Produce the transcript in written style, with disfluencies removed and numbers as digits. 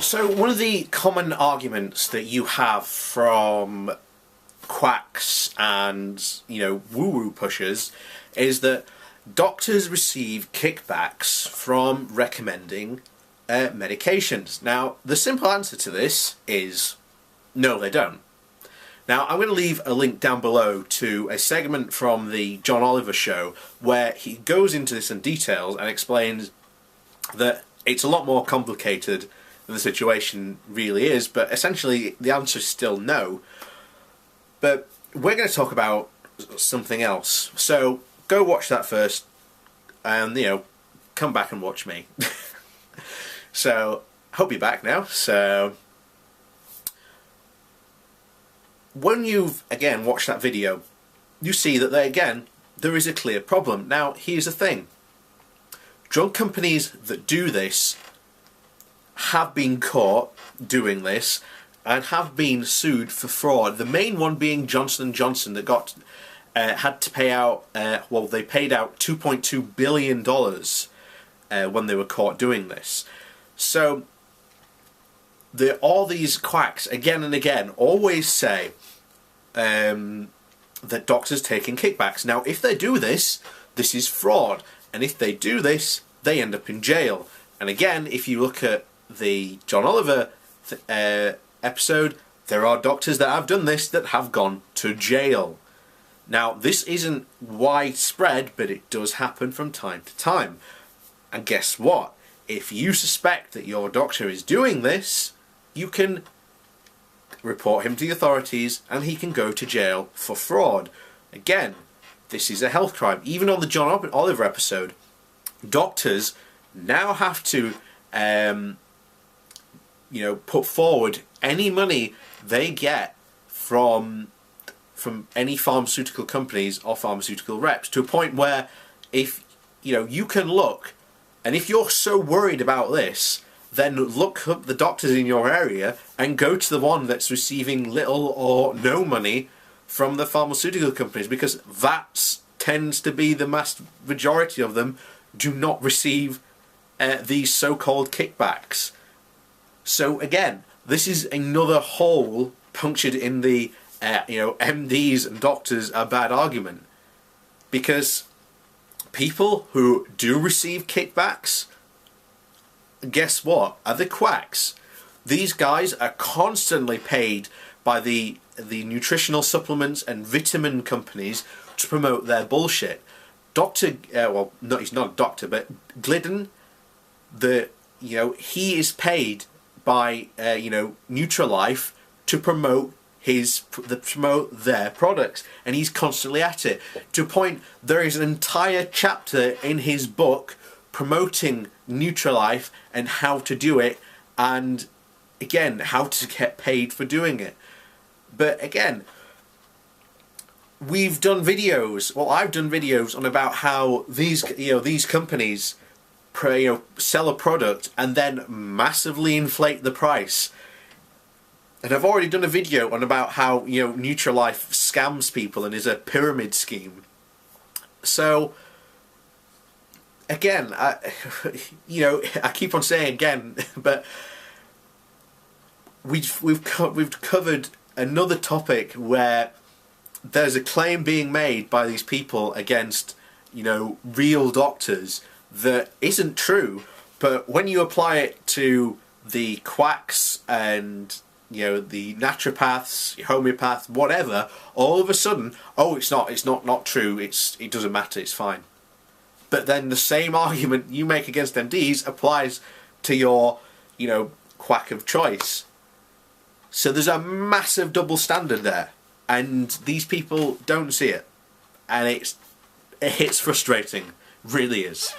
So one of the common arguments that you have from quacks and, woo-woo pushers is that doctors receive kickbacks from recommending medications. Now, the simple answer to this is no, they don't. Now, I'm going to leave a link down below to a segment from the John Oliver show where he goes into this in details and explains that it's a lot more complicated than the situation really is, but essentially the answer is still no. But we're going to talk about something else. So go watch that first and, come back and watch me. So, hope you're back now. So, when you've, again, watched that video, you see that, there is a clear problem. Now, here's the thing. Drug companies that do this have been caught doing this and have been sued for fraud. The main one being Johnson & Johnson that got had to pay out, they paid out $2.2 billion when they were caught doing this. So, all these quacks, again and again, always say that doctors taking kickbacks. Now, if they do this, this is fraud. And if they do this, they end up in jail. And again, if you look at the John Oliver episode, there are doctors that have done this that have gone to jail. Now, this isn't widespread, but it does happen from time to time. And guess what? If you suspect that your doctor is doing this, you can report him to the authorities and he can go to jail for fraud. Again, this is a health crime. Even on the John Oliver episode, doctors now have to put forward any money they get from any pharmaceutical companies or pharmaceutical reps, to a point where if you can look, and if you're so worried about this, then look up the doctors in your area and go to the one that's receiving little or no money from the pharmaceutical companies, because that tends to be the vast majority of them do not receive these so-called kickbacks. So again, this is another hole punctured in the MDs and doctors are bad argument, because people who do receive kickbacks, guess what? Are the quacks. These guys are constantly paid by the nutritional supplements and vitamin companies to promote their bullshit. He's not a doctor, but Glidden, he is paid by Nutrilife to promote their products, and he's constantly at it, to a point there is an entire chapter in his book promoting Nutrilife and how to do it, and again how to get paid for doing it. But again, we've done videos, I've done videos on about how these companies sell a product and then massively inflate the price. And I've already done a video on about how Nutrilife scams people and is a pyramid scheme. So again, I keep on saying again, but we've covered another topic where there's a claim being made by these people against real doctors that isn't true, but when you apply it to the quacks and the naturopaths, homeopaths, whatever, all of a sudden, it's not true, it doesn't matter, it's fine. But then the same argument you make against MDs applies to your quack of choice. So there's a massive double standard there, and these people don't see it, and it's frustrating, really is.